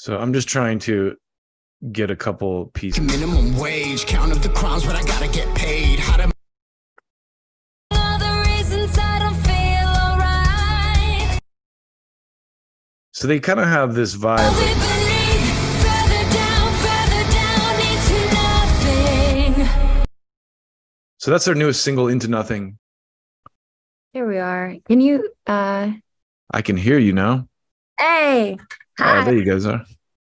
So I'm just trying to get a couple pieces. Minimum wage, count of the crimes, but I gotta get paid. How to all the reasons I don't feel alright. So they kind of have this vibe. Like, further down, so that's their newest single, Into Nothing. Here we are. Can you I can hear you now. Hey. Hi. There you guys are.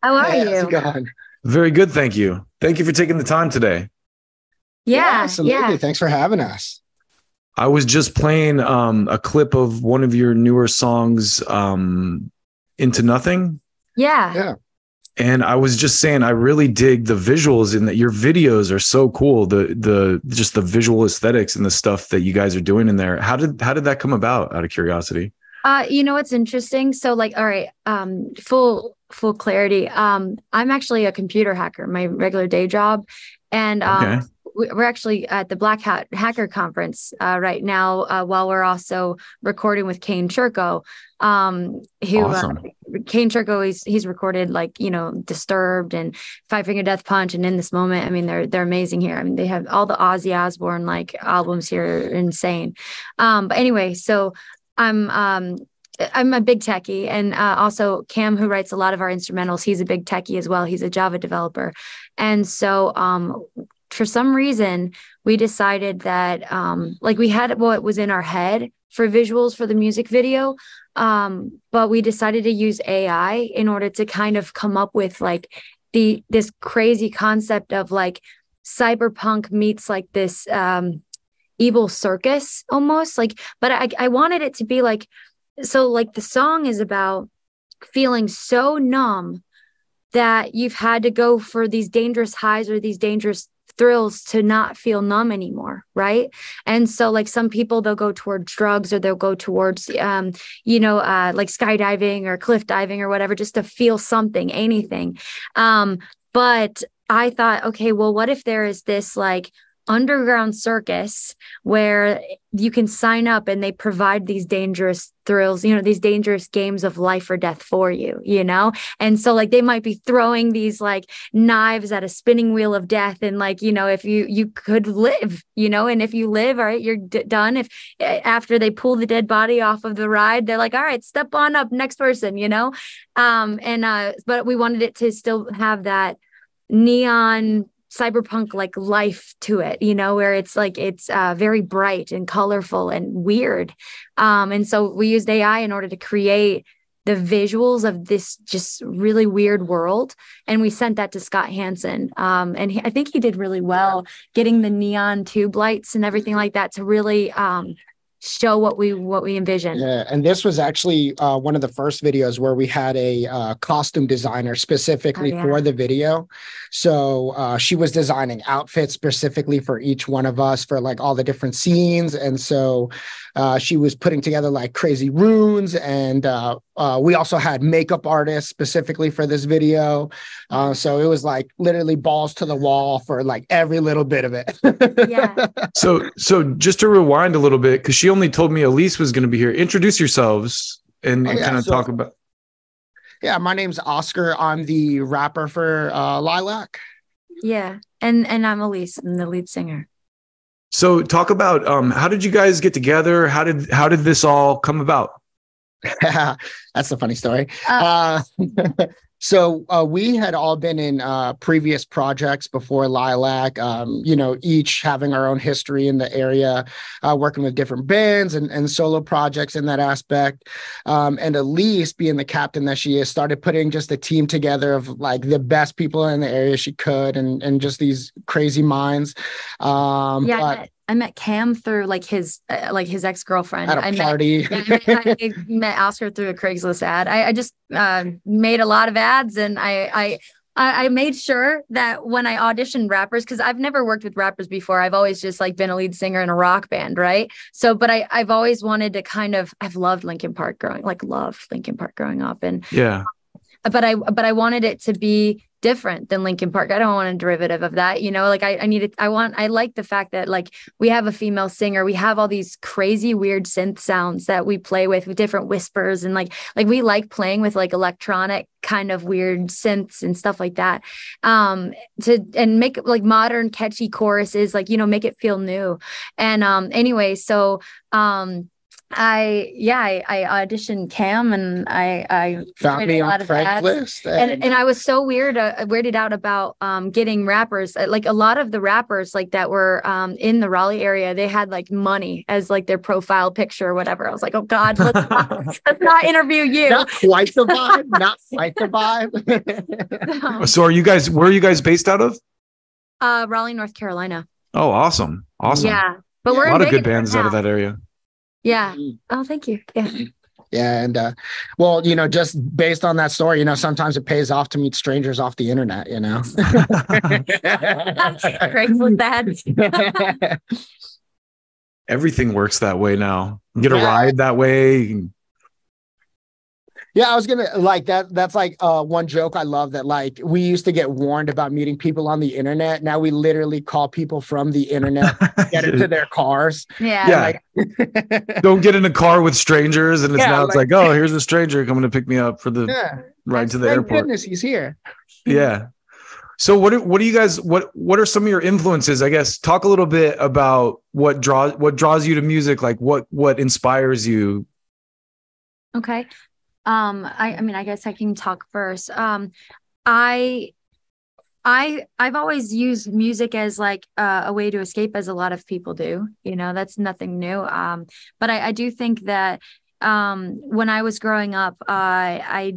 How are Hey, you? how's it going? Very good, thank you. Thank you for taking the time today. Yeah, absolutely. Thanks for having us. I was just playing a clip of one of your newer songs, Into Nothing. Yeah. And I was just saying, I really dig the visuals in that. Your videos are so cool. The just the visual aesthetics and the stuff that you guys are doing in there. How did that come about, out of curiosity? You know what's interesting? So like, all right, full clarity. I'm actually a computer hacker, my regular day job. And Okay. we're actually at the Black Hat Hacker Conference right now, while we're also recording with Kane Churko. Awesome. Kane Churko, he's recorded like, Disturbed and Five Finger Death Punch and In This Moment. I mean, they're amazing here. I mean, they have all the Ozzy Osbourne like albums here, are insane. But anyway, so I'm a big techie, and also Cam, who writes a lot of our instrumentals, he's a big techie as well. He's a Java developer. And so for some reason, we decided that like we had what was in our head for visuals for the music video, but we decided to use AI in order to kind of come up with like this crazy concept of like cyberpunk meets like this evil circus almost, like, but I wanted it to be like, so like the song is about feeling so numb that you've had to go for these dangerous highs or these dangerous thrills to not feel numb anymore, right? And so like some people, they'll go towards drugs, or they'll go towards like skydiving or cliff diving or whatever, just to feel something, anything. But I thought, okay, well, what if there is this like underground circus where you can sign up and they provide these dangerous thrills, these dangerous games of life or death for you, and so like they might be throwing these like knives at a spinning wheel of death, and like if you could live, and if you live, all right, you're done. If after they pull the dead body off of the ride, they're like, all right, step on up, next person, but we wanted it to still have that neon cyberpunk like life to it, where it's like it's very bright and colorful and weird, and so we used AI in order to create the visuals of this just really weird world, and we sent that to Scott Hansen, and I think he did really well getting the neon tube lights and everything like that to really show what we envision. Yeah, and this was actually one of the first videos where we had a costume designer specifically for the video. So she was designing outfits specifically for each one of us for like all the different scenes, and so she was putting together like crazy runes, and we also had makeup artists specifically for this video. So it was like literally balls to the wall for like every little bit of it. Yeah. So just to rewind a little bit, because she only told me Alyse was going to be here. Introduce yourselves and kind of talk about. Yeah, my name's Oscar. I'm the rapper for Lilac. Yeah, and I'm Alyse. I'm the lead singer. So talk about how did you guys get together? How did this all come about? That's a funny story. So we had all been in previous projects before Lilac, each having our own history in the area, working with different bands and solo projects in that aspect. And Alyse, being the captain that she is, started putting just a team together of like the best people in the area she could, and just these crazy minds. I met Cam through like his ex-girlfriend at a party. I met Oscar through a Craigslist ad. I just made a lot of ads, and I made sure that when I auditioned rappers, because I've never worked with rappers before, I've always just like been a lead singer in a rock band, right? So, but I've always wanted to I've loved Linkin Park growing up, and yeah. But I wanted it to be different than Linkin Park. I don't want a derivative of that, you know, like I like the fact that like we have a female singer, we have all these crazy weird synth sounds that we play with different whispers, and like we like playing with like electronic kind of weird synths and stuff like that, and make like modern catchy choruses, like, you know, make it feel new. And anyway, so I auditioned Cam, and I found me on Craigslist, and I was so weirded out about getting rappers. Like a lot of the rappers like that were in the Raleigh area, they had like money as like their profile picture or whatever. I was like, oh God, let's not interview you. Not quite the vibe. Not quite the vibe. So where are you guys based out of? Raleigh, North Carolina. Oh, awesome. Yeah, but we're a lot of good bands out of that area. Yeah. Oh, thank you. Yeah. Yeah. And well, you know, just based on that story, you know, sometimes it pays off to meet strangers off the internet, you know. Craigslist ads. Everything works that way now. You get a ride that way. Yeah, I was gonna like that. That's like one joke I love, that like we used to get warned about meeting people on the internet. Now we literally call people from the internet, get into their cars. Yeah. Like, don't get in a car with strangers, and it's like, oh, here's a stranger coming to pick me up for the ride to the airport. Thank goodness he's here. Yeah. So what do you guys, what are some of your influences? I guess talk a little bit about what draws you to music, like what inspires you. Okay. I mean, I guess I can talk first. I've always used music as like a way to escape, as a lot of people do. You know, that's nothing new. But I do think that when I was growing up, I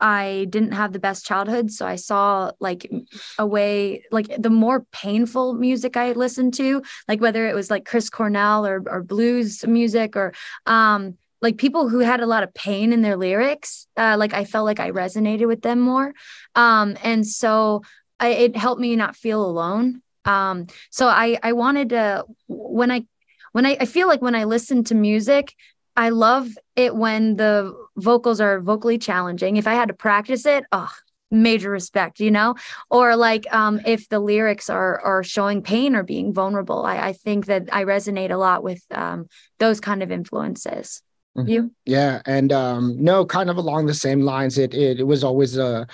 didn't have the best childhood, so I saw like a way, like the more painful music I listened to, like whether it was like Chris Cornell or blues music, or like people who had a lot of pain in their lyrics, like I felt like I resonated with them more. And so it helped me not feel alone. So I wanted to, when I feel like when I listen to music, I love it when the vocals are vocally challenging. If I had to practice it, major respect, you know, or like if the lyrics are showing pain or being vulnerable, I think that I resonate a lot with those kind of influences. You? Yeah. And no, kind of along the same lines. It was always a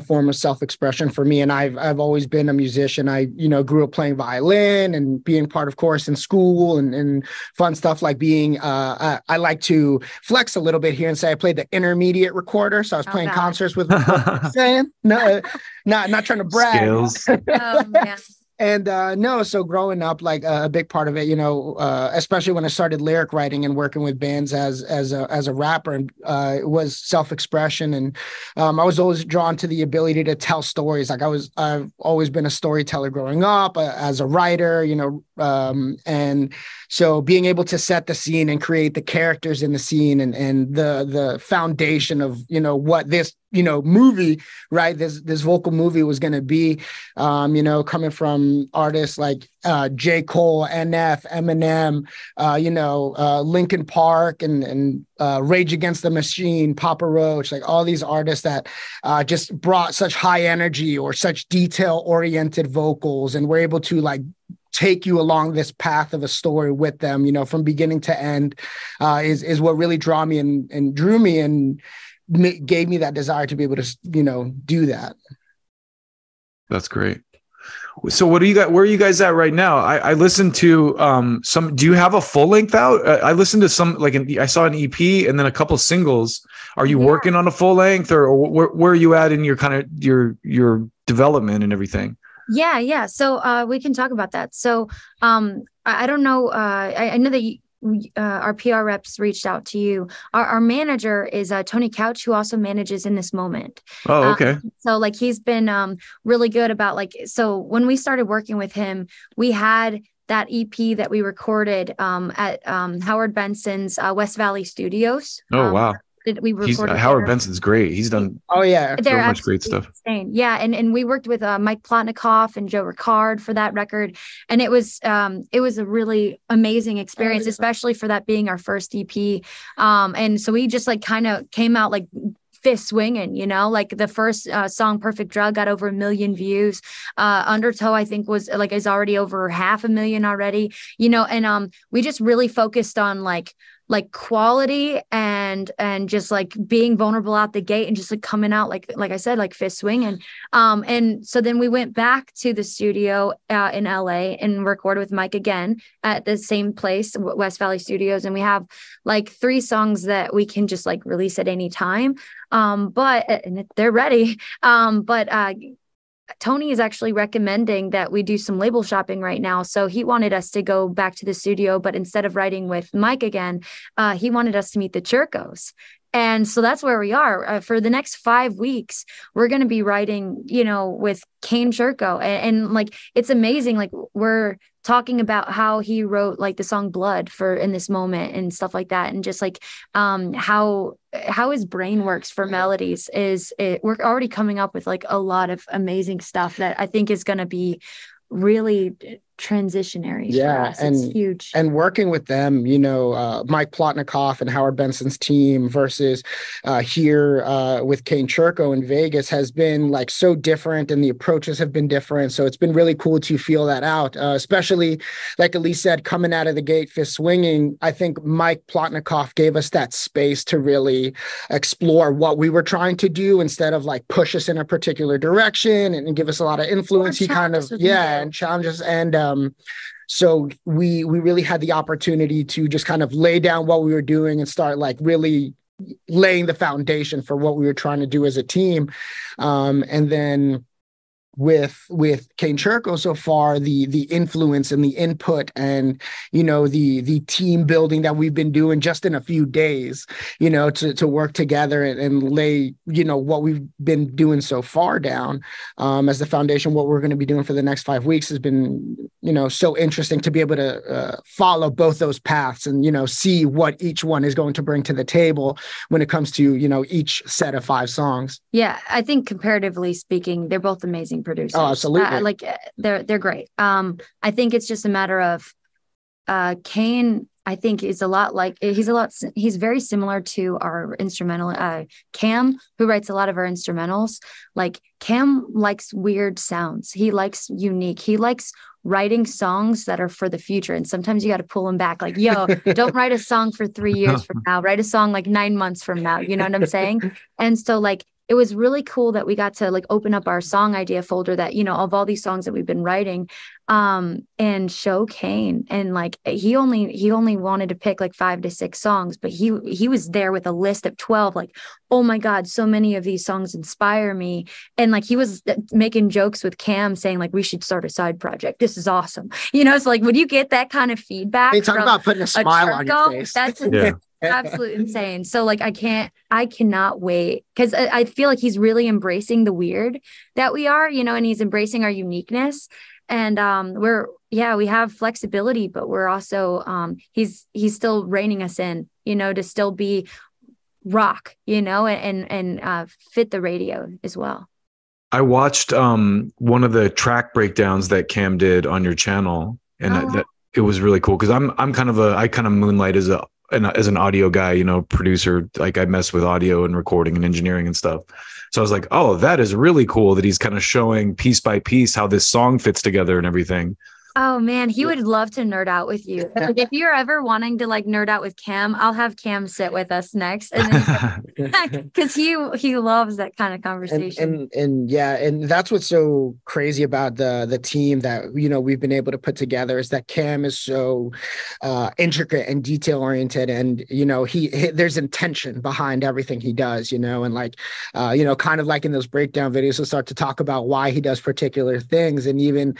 form of self-expression for me. And I've always been a musician. I, you know, grew up playing violin and being part of chorus in school and fun stuff like being I like to flex a little bit here and say I played the intermediate recorder. So I was playing concerts with saying no, not trying to brag. Skills. Yeah. And no, so growing up, like a big part of it, you know, especially when I started lyric writing and working with bands as a rapper, it was self-expression. And I was always drawn to the ability to tell stories. Like I've always been a storyteller growing up, as a writer, you know, and so being able to set the scene and create the characters in the scene and the foundation of, you know, what this, you know, movie, right? This vocal movie was going to be, you know, coming from artists like J. Cole, NF, Eminem, you know, Linkin Park and Rage Against the Machine, Papa Roach, like all these artists that just brought such high energy or such detail-oriented vocals, and were able to like take you along this path of a story with them, you know, from beginning to end, is what really drew me and gave me that desire to be able to, you know, do that. That's great. So what do you got? Where are you guys at right now? I listened to some. Do you have a full length out? I listened to some, like I saw an EP and then a couple singles. Are you working on a full length, or where are you at in your kind of your development and everything? Yeah. So we can talk about that. So I don't know. I know that our PR reps reached out to you. Our manager is Tony Couch, who also manages In This Moment. Oh, okay. So like he's been really good about like, so when we started working with him, we had that EP that we recorded at Howard Benson's West Valley Studios. Oh, wow. We recorded Howard Benson's great. He's done so much great stuff. Insane. Yeah, and we worked with Mike Plotnikoff and Joe Ricard for that record, and it was a really amazing experience, especially for that being our first EP. And so we just like kind of came out like fist swinging, you know, like the first song Perfect Drug got over 1 million views. Undertow, I think, was like is already over 500,000 already, you know, and we just really focused on like quality and just like being vulnerable out the gate and just like coming out like I said, like fist swinging. And so then we went back to the studio in LA and recorded with Mike again at the same place, West Valley Studios, and we have like 3 songs that we can just like release at any time. But and they're ready. But Tony is actually recommending that we do some label shopping right now. So he wanted us to go back to the studio, but instead of writing with Mike again, he wanted us to meet the Churkos. And so that's where we are. For the next 5 weeks, we're going to be writing, you know, with Kane Churko. And like, it's amazing. Like, we're talking about how he wrote like the song Blood for In This Moment and stuff like that. And just like how his brain works for melodies we're already coming up with like a lot of amazing stuff that I think is going to be really transitionary for us. It's huge. And working with them, you know, Mike Plotnikoff and Howard Benson's team versus here with Kane Churko in Vegas has been like so different, and the approaches have been different. So it's been really cool to feel that out, especially like Alyse said, coming out of the gate fist swinging. I think Mike Plotnikoff gave us that space to really explore what we were trying to do instead of like push us in a particular direction and give us a lot of influence. He kind of and challenges and so we really had the opportunity to just kind of lay down what we were doing and start like really laying the foundation for what we were trying to do as a team. And then with Kane Churko so far, the influence and the input and, you know, the team building that we've been doing just in a few days, you know, to work together and lay, you know, what we've been doing so far down as the foundation. What we're going to be doing for the next 5 weeks has been, you know, so interesting to be able to follow both those paths and, you know, see what each one is going to bring to the table when it comes to, you know, each set of 5 songs. Yeah, I think comparatively speaking, they're both amazing producers. Oh, absolutely. Like they're great. I think it's just a matter of Kane, I think, is a lot like he's very similar to our instrumental Cam, who writes a lot of our instrumentals. Like, Cam likes weird sounds. He likes unique. He likes writing songs that are for the future. And sometimes you got to pull him back. Like, yo, don't write a song for 3 years from now. Write a song like 9 months from now. You know what I'm saying? And so like, it was really cool that we got to like open up our song idea folder that, you know, of all these songs that we've been writing, and show Kane. And like, he only wanted to pick like 5 to 6 songs, but he was there with a list of 12, like, oh my God, so many of these songs inspire me. And like, he was making jokes with Cam saying like, we should start a side project. This is awesome. You know, it's like, would you get that kind of feedback? They talk about putting a smile on your face. That's absolutely insane. So like, I cannot wait, because I feel like he's really embracing the weird that we are, you know, and he's embracing our uniqueness. And we have flexibility, but we're also he's still reining us in, you know, to still be rock, you know, and fit the radio as well. I watched one of the track breakdowns that Cam did on your channel, and that it was really cool, because I kind of moonlight as an audio guy, you know, producer. Like, I mess with audio and recording and engineering and stuff. So I was like, oh, that is really cool that he's kind of showing piece by piece how this song fits together and everything. Oh man, he would love to nerd out with you. Like, if you're ever wanting to like nerd out with Cam, I'll have Cam sit with us next, and because he loves that kind of conversation. And that's what's so crazy about the team that, you know, we've been able to put together, is that Cam is so intricate and detail oriented, and you know, there's intention behind everything he does, you know, and like you know, kind of like in those breakdown videos, he'll start to talk about why he does particular things, and even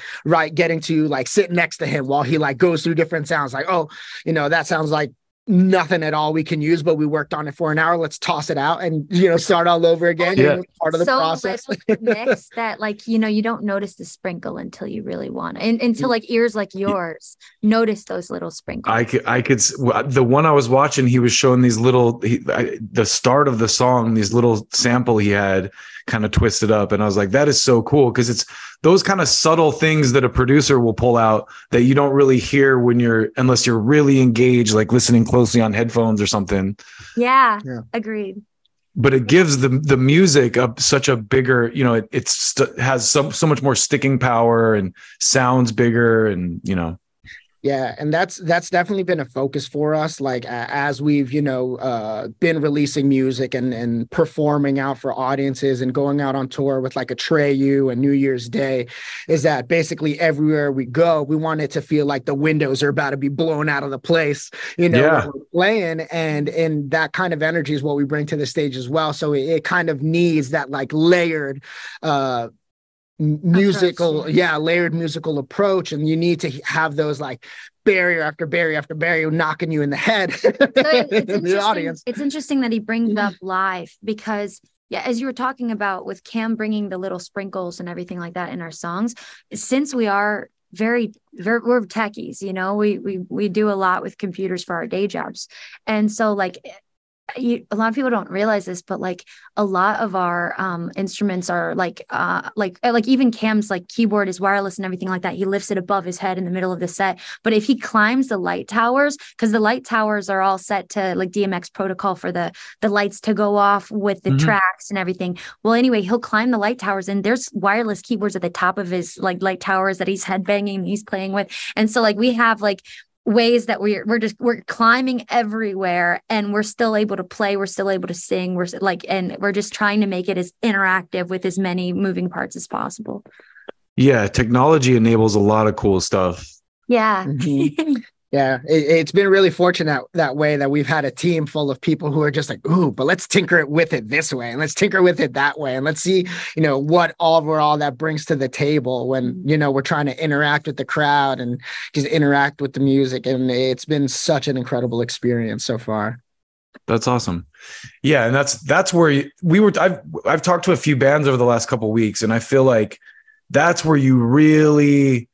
getting to like sit next to him while he like goes through different sounds, like, oh, you know, that sounds like nothing at all we can use, but we worked on it for an hour, let's toss it out and, you know, start all over again. Yeah. Part of the process. Mix that, like, you know, you don't notice the sprinkle until you really want it, and until like ears like yours notice those little sprinkles. I could the one I was watching, he was showing these little the start of the song, these little sample he had kind of twisted up, and I was like, that is so cool, because it's those kind of subtle things that a producer will pull out that you don't really hear unless you're really engaged, like listening closely on headphones or something. Yeah. Agreed. but it gives the music such a bigger, you know, has so much more sticking power and sounds bigger, and you know. Yeah, and that's definitely been a focus for us. Like as we've, been releasing music and performing out for audiences and going out on tour with like Atreyu and New Year's Day, is that basically everywhere we go, we want it to feel like the windows are about to be blown out of the place, when we're playing, and that kind of energy is what we bring to the stage as well. So it kind of needs that like layered layered musical approach, and you need to have those like barrier after barrier after barrier knocking you in the head. In the audience. It's interesting that he brings up live, because as you were talking about with Cam bringing the little sprinkles and everything like that in our songs, since we are we're techies, we do a lot with computers for our day jobs, and so like a lot of people don't realize this, but like a lot of our instruments are like even Cam's like keyboard is wireless and everything like that. He lifts it above his head in the middle of the set. But if he climbs the light towers, because the light towers are all set to like DMX protocol for the lights to go off with the tracks and everything. Well, anyway, he'll climb the light towers, and there's wireless keyboards at the top of his like light towers that he's headbanging, he's playing with. And so like we have like ways that we're climbing everywhere, and we're still able to play, we're still able to sing, and we're just trying to make it as interactive with as many moving parts as possible. Yeah, technology enables a lot of cool stuff. Yeah. Yeah, it's been really fortunate that way, that we've had a team full of people who are just like, ooh, but let's tinker it with it this way, and let's tinker with it that way, and let's see, what overall that brings to the table when, we're trying to interact with the crowd and just interact with the music. And it's been such an incredible experience so far. That's awesome. Yeah, and that's where I've talked to a few bands over the last couple of weeks, and I feel like that's where you really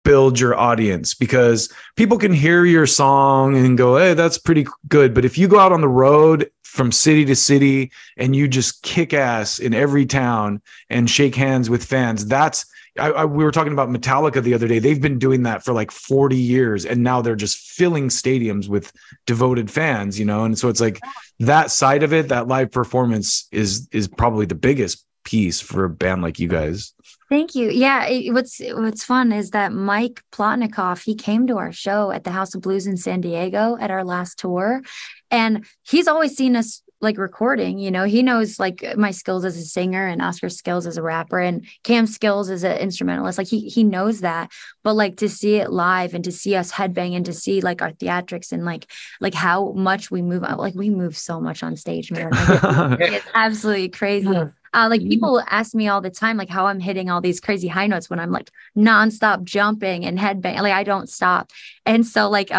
build your audience, because people can hear your song and go, hey, that's pretty good. But if you go out on the road from city to city and you just kick ass in every town and shake hands with fans, we were talking about Metallica the other day. They've been doing that for like 40 years, and now they're just filling stadiums with devoted fans, and so it's like that side of it, that live performance is probably the biggest piece for a band like you guys. Thank you. Yeah. What's fun is that Mike Plotnikoff, he came to our show at the House of Blues in San Diego at our last tour, and he's always seen us like recording, he knows like my skills as a singer and Oscar's skills as a rapper and Cam's skills as an instrumentalist. Like he knows that, but like to see it live and to see us headbang and to see like our theatrics and like how much we move, like we move so much on stage, man. Like, it's absolutely crazy. Like people ask me all the time, like how I'm hitting all these crazy high notes when I'm like nonstop jumping and headbang. Like I don't stop. And so like,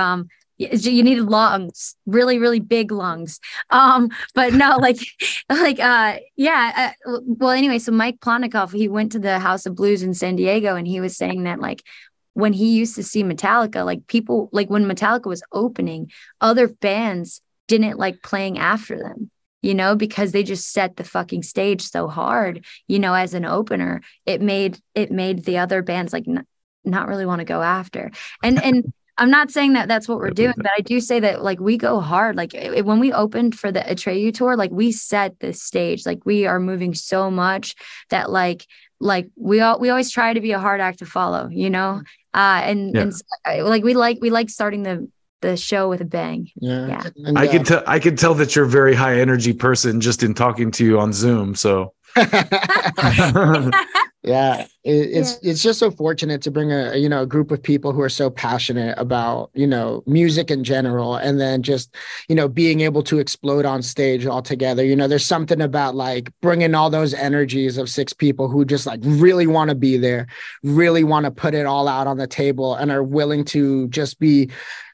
you need lungs, really, really big lungs. But no, well, anyway, so Mike Plotnikoff, he went to the House of Blues in San Diego, and he was saying that like when he used to see Metallica, like people, like when Metallica was opening, other bands didn't like playing after them. Because they just set the fucking stage so hard, as an opener, it made the other bands like not really want to go after. And I'm not saying that that's what we're doing, but I do say that like we go hard. Like when we opened for the Atreyu tour, like we set the stage, like we are moving so much that like we always try to be a hard act to follow, and like we like starting the show with a bang. Yeah. And, I can tell that you're a very high energy person just in talking to you on Zoom. So yeah, it's just so fortunate to bring a group of people who are so passionate about music in general, and then just being able to explode on stage all together. There's something about like bringing all those energies of 6 people who just like really want to be there, really want to put it all out on the table, and are willing to just be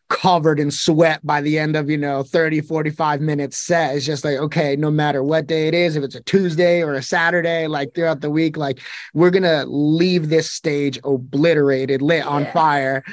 covered in sweat by the end of 30-45 minutes set. It's just like, okay, no matter what day it is, if it's a Tuesday or a Saturday, like throughout the week, like we're gonna leave this stage obliterated, lit on fire,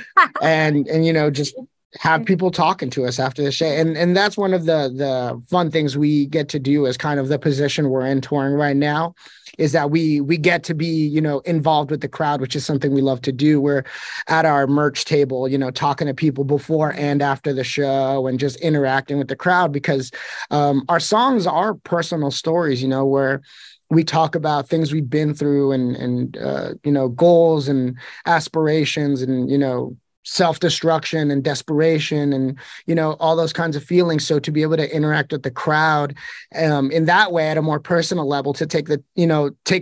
and just have people talking to us after the show. And that's one of the fun things we get to do as kind of the position we're in touring right now, is that we get to be, you know, involved with the crowd, which is something we love to do. We're at our merch table, you know, talking to people before and after the show and just interacting with the crowd, because our songs are personal stories, you know, where we talk about things we've been through and you know, goals and aspirations and, you know, self-destruction and desperation and, you know, all those kinds of feelings. So to be able to interact with the crowd in that way at a more personal level, to take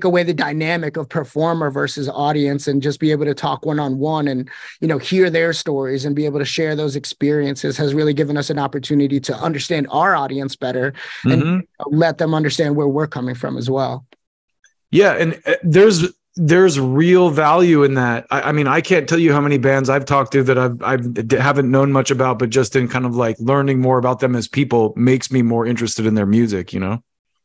away the dynamic of performer versus audience and just be able to talk one-on-one and, you know, hear their stories and be able to share those experiences has really given us an opportunity to understand our audience better and let them understand where we're coming from as well. Yeah. And there's real value in that. I mean, I can't tell you how many bands I've talked to that I haven't known much about, but just in kind of like learning more about them as people makes me more interested in their music, you know?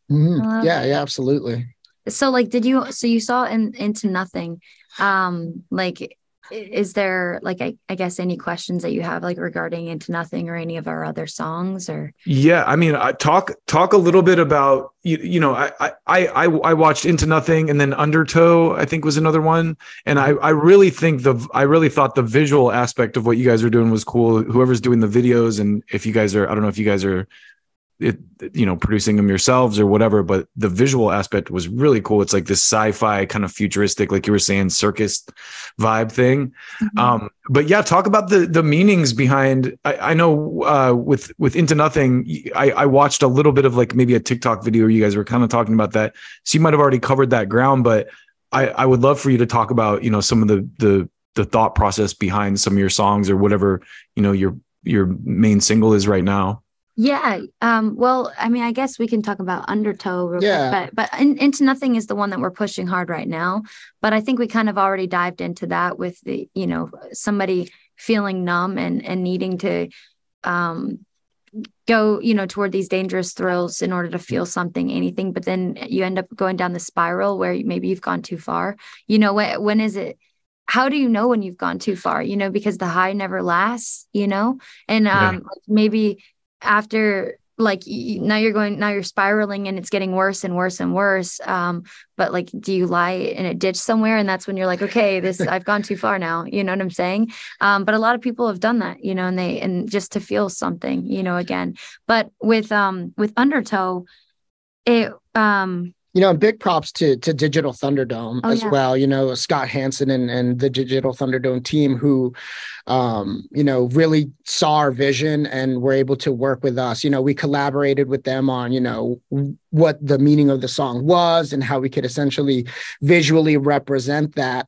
Yeah, absolutely. So like, so you saw Into Nothing, like, is there like, I guess any questions that you have like regarding Into Nothing or any of our other songs? Or yeah, I mean, I talk a little bit about, you know, I watched Into Nothing, and then Undertow I think was another one, and I really thought the visual aspect of what you guys are doing was cool. Whoever's doing the videos, and if you guys are, I don't know if you guys are, you know, producing them yourselves or whatever, but the visual aspect was really cool. It's like this sci-fi kind of futuristic, like you were saying, circus vibe thing. But yeah, talk about the meanings behind. I know with Into Nothing, I watched a little bit of like maybe a TikTok video where you guys were kind of talking about that, so you might have already covered that ground, but I would love for you to talk about, you know, some of the thought process behind some of your songs or whatever, you know, your main single is right now. Yeah. Well, I mean, I guess we can talk about Undertow real quick, but Into Nothing is the one that we're pushing hard right now. But I think we kind of already dived into that with the, you know, somebody feeling numb and needing to go, you know, toward these dangerous thrills in order to feel something, anything. But then you end up going down the spiral where maybe you've gone too far. You know, when is it? How do you know when you've gone too far? You know, because the high never lasts, you know, and maybe after like now you're spiraling and it's getting worse and worse and worse. But like, do you lie in a ditch somewhere? And that's when you're like, okay, I've gone too far now. You know what I'm saying? But a lot of people have done that, you know, and just to feel something, you know, again, but with Undertow, it, you know, big props to Digital Thunderdome as well. You know, Scott Hansen and the Digital Thunderdome team who, you know, really saw our vision and were able to work with us. You know, we collaborated with them on, you know, what the meaning of the song was and how we could essentially visually represent that.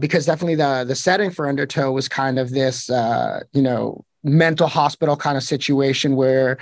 Because definitely the setting for Undertow was kind of this, you know, mental hospital kind of situation where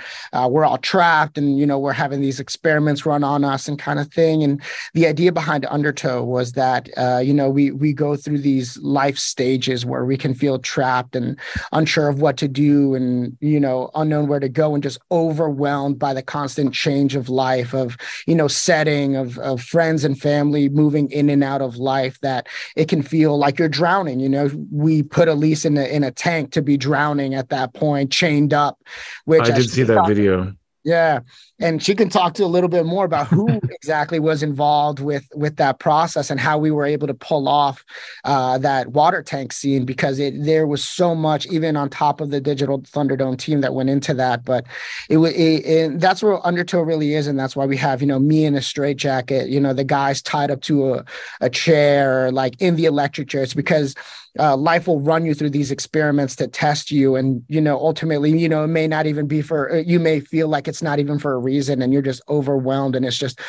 we're all trapped and, you know, we're having these experiments run on us and kind of thing. And the idea behind Undertow was that, you know, we go through these life stages where we can feel trapped and unsure of what to do and, you know, unknown where to go and just overwhelmed by the constant change of life, of, you know, setting of friends and family moving in and out of life, that it can feel like you're drowning. You know, we put Alyse in a tank to be drowning at that point, chained up, which I did see that video. Yeah. And she can talk to a little bit more about who exactly was involved with that process and how we were able to pull off that water tank scene, because there was so much, even on top of the Digital Thunderdome team, that went into that. But that's where Undertow really is. And that's why we have, you know, me in a straitjacket, you know, the guys tied up to a chair, like in the electric chair. It's because life will run you through these experiments to test you. And, you know, ultimately, you know, it may not even be you may feel like it's not even for a reason and you're just overwhelmed. And it's just,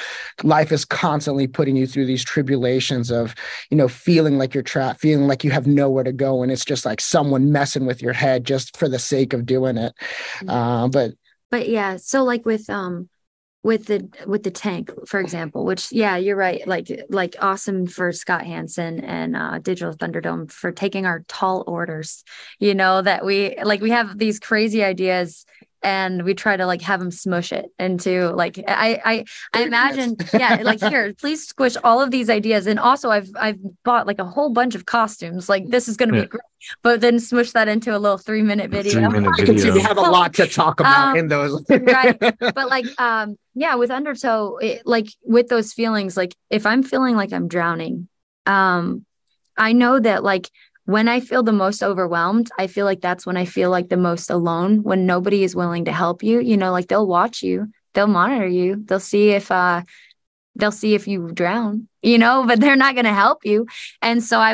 life is constantly putting you through these tribulations of, you know, feeling like you're trapped, feeling like you have nowhere to go. And it's just like someone messing with your head just for the sake of doing it. But yeah, so like with the tank, for example, which, yeah, you're right. Like awesome for Scott Hansen and Digital Thunderdome for taking our tall orders, you know, that we have these crazy ideas and we try to like have him smush it into like I imagine, yeah, like here, please squish all of these ideas. And also I've bought like a whole bunch of costumes. Like this is gonna be great, but then smush that into a little 3-minute video. 3-minute I can see we have a lot to talk about in those. Right. But like yeah, with Undertow, like with those feelings, like if I'm feeling like I'm drowning, I know that like when I feel the most overwhelmed, I feel like that's when I feel like the most alone, when nobody is willing to help you. You know, like they'll watch you, they'll monitor you, they'll see if you drown, you know, but they're not going to help you. And so I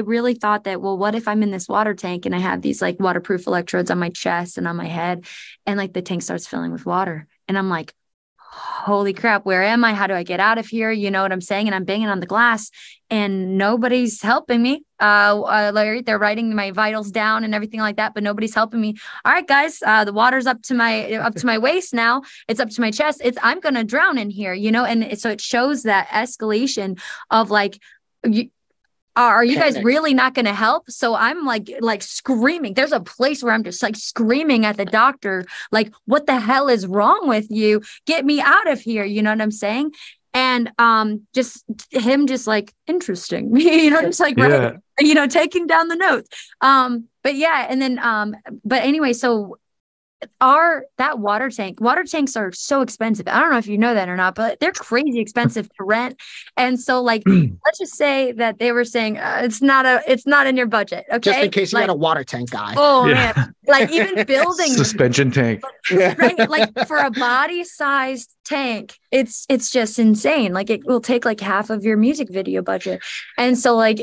really thought that, well, what if I'm in this water tank and I have these like waterproof electrodes on my chest and on my head, and like the tank starts filling with water, and I'm like, holy crap, where am I? How do I get out of here? You know what I'm saying? And I'm banging on the glass and nobody's helping me. Larry, they're writing my vitals down and everything like that, but nobody's helping me. All right, guys, the water's up to my waist now. It's up to my chest. I'm going to drown in here, you know? And so it shows that escalation of like, are you guys really not going to help? So I'm like screaming. There's a place where I'm just like screaming at the doctor, like, what the hell is wrong with you? Get me out of here. You know what I'm saying? And just him just like, interesting, you know, just like, right, you know, taking down the notes. But yeah. And then, but anyway, so that water tanks are so expensive. I don't know if you know that or not, but they're crazy expensive to rent. And so like, let's just say that they were saying it's not in your budget. Okay. Just in case you like, got a water tank guy. Oh man. Like even building suspension tank. Right. Like for a body sized tank, it's just insane. Like it will take like half of your music video budget. And so like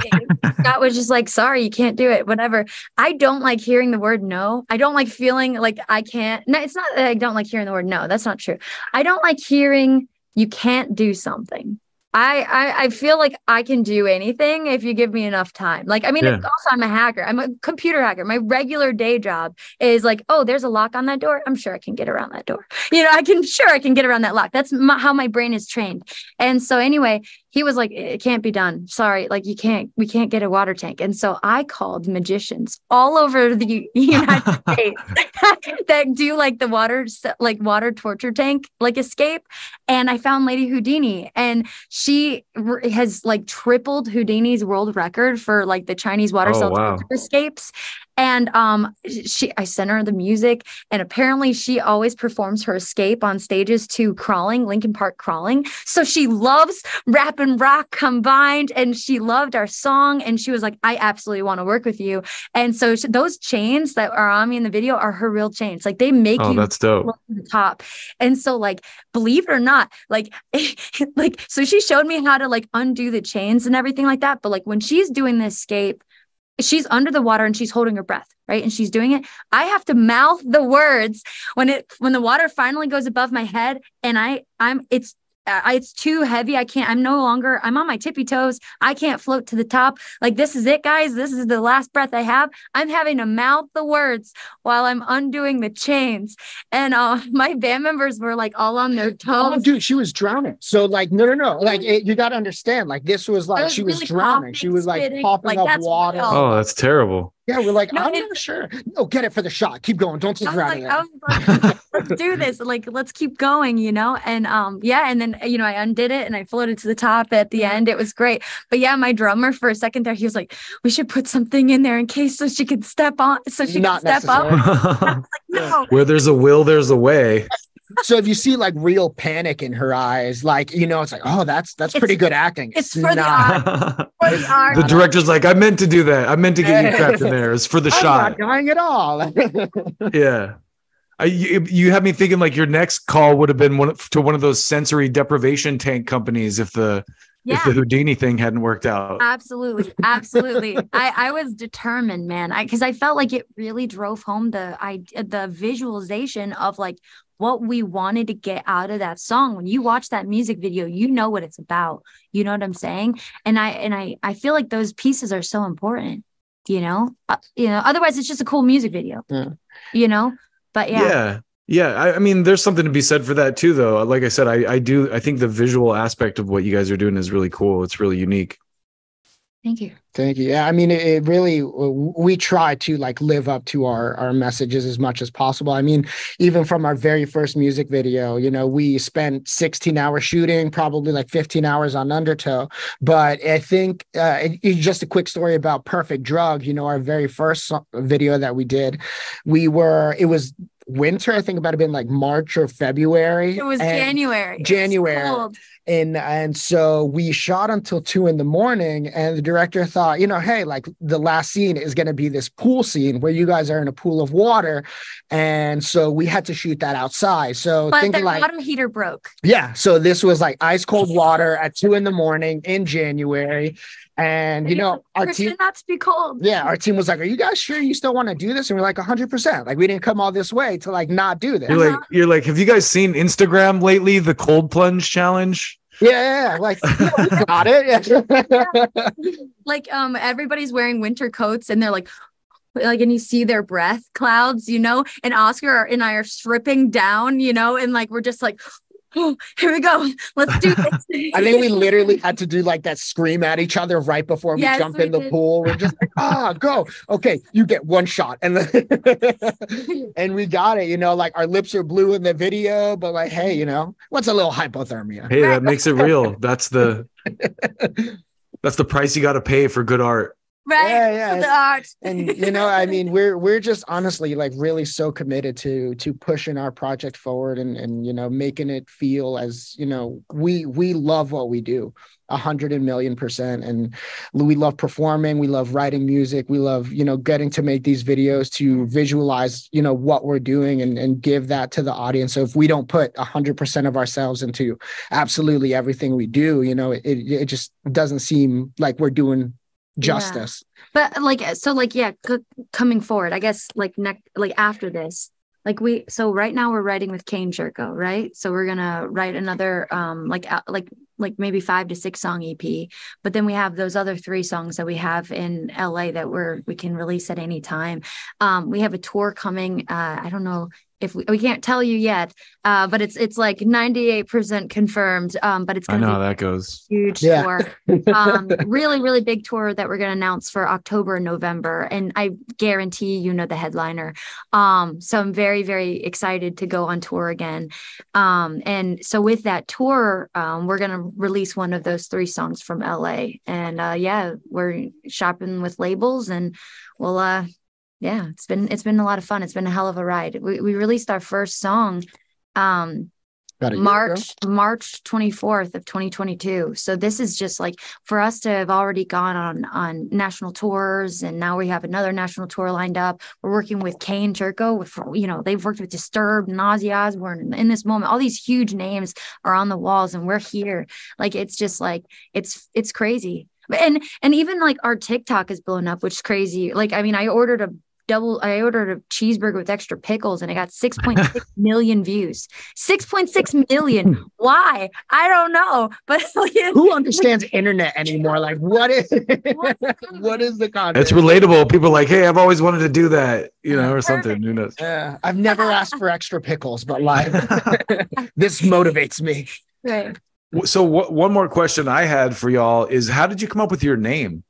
Scott was just like, sorry, you can't do it, whatever. I don't like hearing the word no. I don't like feeling like I can't. No, it's not that I don't like hearing the word no. That's not true. I don't like hearing you can't do something. I feel like I can do anything if you give me enough time. Like, I mean, also I'm a hacker. I'm a computer hacker. My regular day job is like, oh, there's a lock on that door. I'm sure I can get around that door. You know, I can get around that lock. That's how my brain is trained. And so anyway, he was like, it can't be done. Sorry. Like we can't get a water tank. And so I called magicians all over the United States that do like the water torture tank, like escape. And I found Lady Houdini, and she has like tripled Houdini's world record for like the Chinese water torture escapes. And I sent her the music, and apparently she always performs her escape on stages to Linkin Park Crawling. So she loves rap and rock combined, and she loved our song, and she was like, I absolutely want to work with you. And so those chains that are on me in the video are her real chains. Like they make you that's dope. Look to the top. And so like, believe it or not, like, so she showed me how to like undo the chains and everything like that. But like when she's doing the escape, she's under the water and she's holding her breath, right? And she's doing it. I have to mouth the words when the water finally goes above my head, and it's too heavy. I'm on my tippy toes. I can't float to the top. Like, this is it, guys. This is the last breath I have. I'm having to mouth the words while I'm undoing the chains. And my band members were like all on their toes. Oh, dude, she was drowning. So like, no. Like you got to understand, like this was like, she was drowning. She was like popping up water. Real. Oh, that's terrible. Yeah, we're like, I'm not sure. No, get it for the shot. Keep going. Don't just drown. I was like, let's do this. Like, let's keep going, you know? And and then, you know, I undid it and I floated to the top at the end. It was great. But yeah, my drummer for a second there, he was like, we should put something in there in case so she could step on, so she could step up. Like, no. Where there's a will, there's a way. So if you see like real panic in her eyes, like, you know, it's like, oh, that's pretty good acting. It's for the art. For the art. The director's like, I meant to do that. I meant to get you trapped in there. It's for the shot. I'm not dying at all. Yeah. You had me thinking like your next call would have been to one of those sensory deprivation tank companies if the Houdini thing hadn't worked out. Absolutely. I was determined, man, because I felt like it really drove home the visualization of like what we wanted to get out of that song. When you watch that music video, you know what it's about. You know what I'm saying? And I feel like those pieces are so important, you know, otherwise it's just a cool music video, you know, but yeah. I mean, there's something to be said for that too, though. Like I said, I think the visual aspect of what you guys are doing is really cool. It's really unique. Thank you. Thank you. Yeah, I mean, it really, we try to like live up to our messages as much as possible. I mean, even from our very first music video, you know, we spent 16 hours shooting, probably like 15 hours on Undertow. But I think just a quick story about Perfect Drug, you know, our very first video that we did, it was winter. I think it might have been like March or February. It was January. January. And so we shot until 2 a.m, and the director thought, you know, hey, like the last scene is going to be this pool scene where you guys are in a pool of water. And so we had to shoot that outside. So but thinking the like water heater broke. Yeah. So this was like ice cold water at 2 a.m in January. And, you know, our team, not to be cold. Yeah, our team was like, are you guys sure you still want to do this? And we're like, 100%. Like, we didn't come all this way to like not do this. You're like, have you guys seen Instagram lately? The cold plunge challenge? Yeah. Like, yeah, we got it. Like, everybody's wearing winter coats and they're like, and you see their breath clouds, you know, and Oscar and I are stripping down, you know, and like, we're just like, oh, here we go. Let's do this. I think we literally had to do like that scream at each other right before we jump in the pool. We're just like, go. Okay, you get one shot. And then and we got it, you know, like our lips are blue in the video, but like, hey, you know, what's a little hypothermia? Hey, that makes it real. That's the price you got to pay for good art. Right. Yeah. The art. And you know, I mean, we're just honestly like really so committed to pushing our project forward and you know, making it feel as, you know, we love what we do 100,000,000%. And we love performing, we love writing music, we love, you know, getting to make these videos to visualize, you know, what we're doing and give that to the audience. So if we don't put 100% of ourselves into absolutely everything we do, you know, it just doesn't seem like we're doing justice. Yeah. But like, so like, yeah, coming forward, I guess like after this, like so right now we're writing with Kane Jerko, right? So we're gonna write another like maybe 5 to 6 song EP, but then we have those other 3 songs that we have in LA that we can release at any time. We have a tour coming. I don't know if we can't tell you yet, but it's like 98% confirmed. But it's gonna I know how that goes. Huge tour, really, really big tour that we're gonna announce for October and November, and I guarantee you know the headliner. So I'm very, very excited to go on tour again. And so with that tour, we're gonna release one of those 3 songs from LA, and we're shopping with labels, and we'll yeah, it's been a lot of fun. It's been a hell of a ride. We released our first song March 24th of 2022. So this is just like for us to have already gone on national tours, and now we have another national tour lined up. We're working with Kane Jerko, with, you know, they've worked with Disturbed and Ozzy Osbourne. In this moment, all these huge names are on the walls, and we're here. Like, it's just like it's crazy. And even like our TikTok is blown up, which is crazy. Like, I mean, I ordered a cheeseburger with extra pickles, and it got 6.6 million views. 6.6 million. Why? I don't know. But who understands internet anymore? Like, what is the content? It's relatable. People are like, hey, I've always wanted to do that, you know, or something. Who knows? I've never asked for extra pickles, but like this motivates me. Right. So one more question I had for y'all is, how did you come up with your name?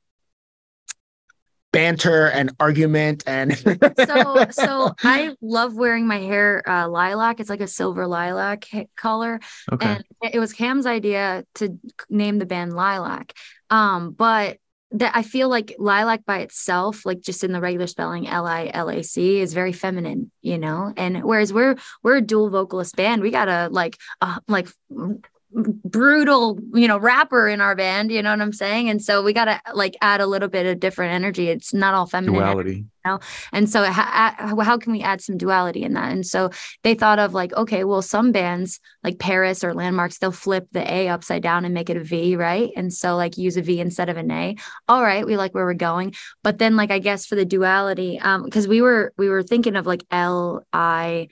Banter and argument and so I love wearing my hair lilac. It's like a silver lilac color. Okay. And it was Cam's idea to name the band Lilac. But that I feel like lilac by itself, like just in the regular spelling LYLAC, is very feminine, you know. And whereas we're a dual vocalist band, we got a like brutal, you know, rapper in our band, you know what I'm saying? And so we got to like add a little bit of different energy. It's not all feminine duality, you know? And so how can we add some duality in that? And so they thought of like, okay, well, some bands like Paris or Landmarks, they'll flip the A upside down and make it a V, right? And so like use a V instead of an A. All right, we like where we're going. But then like, I guess for the duality, because we were thinking of like LYLVC,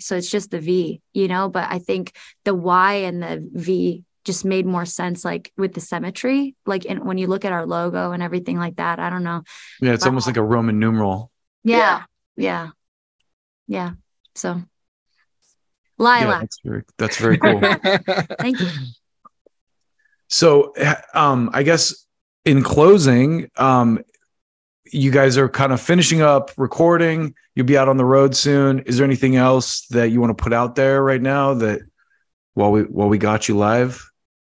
so it's just the V, you know, but I think the Y and the V just made more sense, like with the symmetry, like when you look at our logo and everything like that. I don't know. Yeah, it's almost like a Roman numeral. Yeah. So Lilac. Yeah, that's very cool. Thank you. So I guess in closing, you guys are kind of finishing up recording. You'll be out on the road soon. Is there anything else that you want to put out there right now that while we got you live?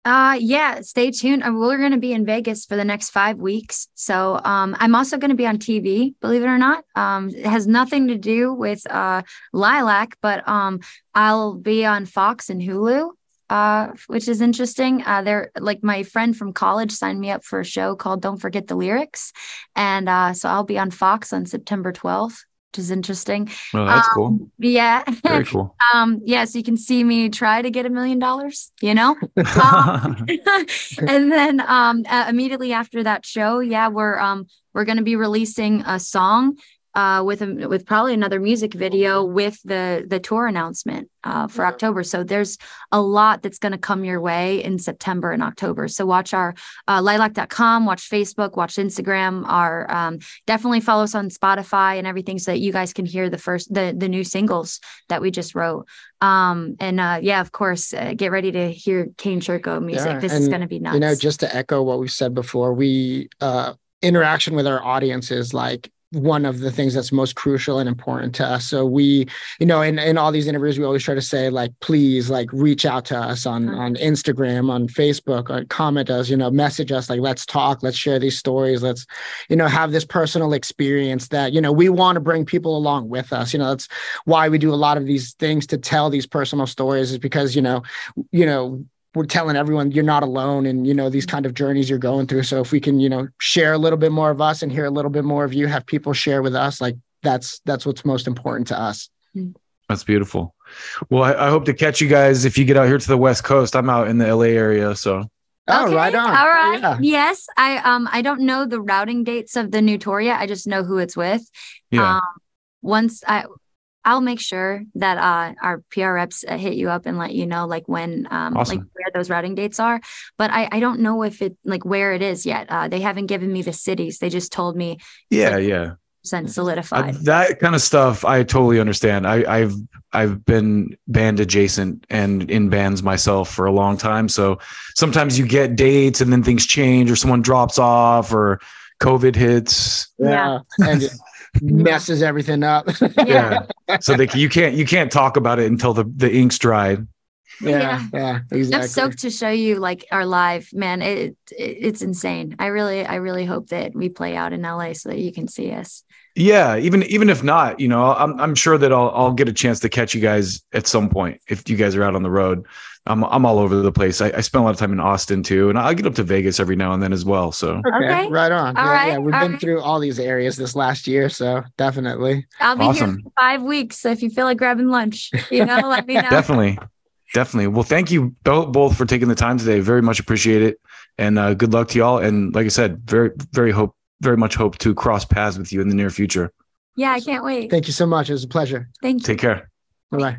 Yeah, stay tuned. We're going to be in Vegas for the next 5 weeks. So I'm also going to be on TV, believe it or not. It has nothing to do with Lilac, but I'll be on Fox and Hulu, which is interesting. They're like, my friend from college signed me up for a show called Don't Forget the Lyrics. And so I'll be on Fox on September 12th. Which is interesting. Oh, that's cool. Yeah. Very cool. Yeah, so you can see me try to get $1 million, you know? And then immediately after that show, yeah, we're going to be releasing a song with probably another music video with the tour announcement for October. So there's a lot that's going to come your way in September and October. So watch our lilac.com, watch Facebook, watch Instagram, our definitely follow us on Spotify and everything so that you guys can hear the new singles that we just wrote. Yeah, of course, get ready to hear Kane Churko music. Yeah, this is going to be nuts. You know, just to echo what we've said before, we interaction with our audience is like one of the things that's most crucial and important to us. So we, you know, in all these interviews, we always try to say, like, please, like, reach out to us on Instagram, on Facebook, or comment us, you know, message us, like, let's talk, let's share these stories. Let's, you know, have this personal experience that, you know, we want to bring people along with us. You know, that's why we do a lot of these things, to tell these personal stories, is because, you know, we're telling everyone you're not alone and, you know, these kind of journeys you're going through. So if we can, you know, share a little bit more of us and hear a little bit more of you, have people share with us, like that's what's most important to us. That's beautiful. Well, I hope to catch you guys if you get out here to the West Coast. I'm out in the LA area. So. Oh, okay. right on. All right. Yeah. Yes. I don't know the routing dates of the new tour yet. I just know who it's with. Yeah. I'll make sure that our PR reps hit you up and let you know, like, when awesome. like where those routing dates are. But I don't know if it, like, where it is yet. They haven't given me the cities. They just told me. Yeah, like, yeah. Solidified. That kind of stuff I totally understand. I've been band adjacent and in bands myself for a long time. So sometimes you get dates and then things change, or someone drops off, or COVID hits. Yeah. And messes everything up. Yeah. So you can't talk about it until the ink's dried. Yeah, exactly. I'm stoked to show you, like, our live, man. It's insane. I really hope that we play out in LA so that you can see us. Yeah, even if not, you know, I'm sure that I'll get a chance to catch you guys at some point if you guys are out on the road. I'm all over the place. I spend a lot of time in Austin too, and I'll get up to Vegas every now and then as well. So okay. Right on. All right. Yeah, we've been through all these areas this last year, so definitely. I'll be here for 5 weeks, so if you feel like grabbing lunch, you know, let me know. Definitely. Well, thank you both for taking the time today. Very much appreciate it, and good luck to y'all. And like I said, very much hope to cross paths with you in the near future. Yeah, I can't wait. Thank you so much. It was a pleasure. Thank you. Take care. Bye-bye.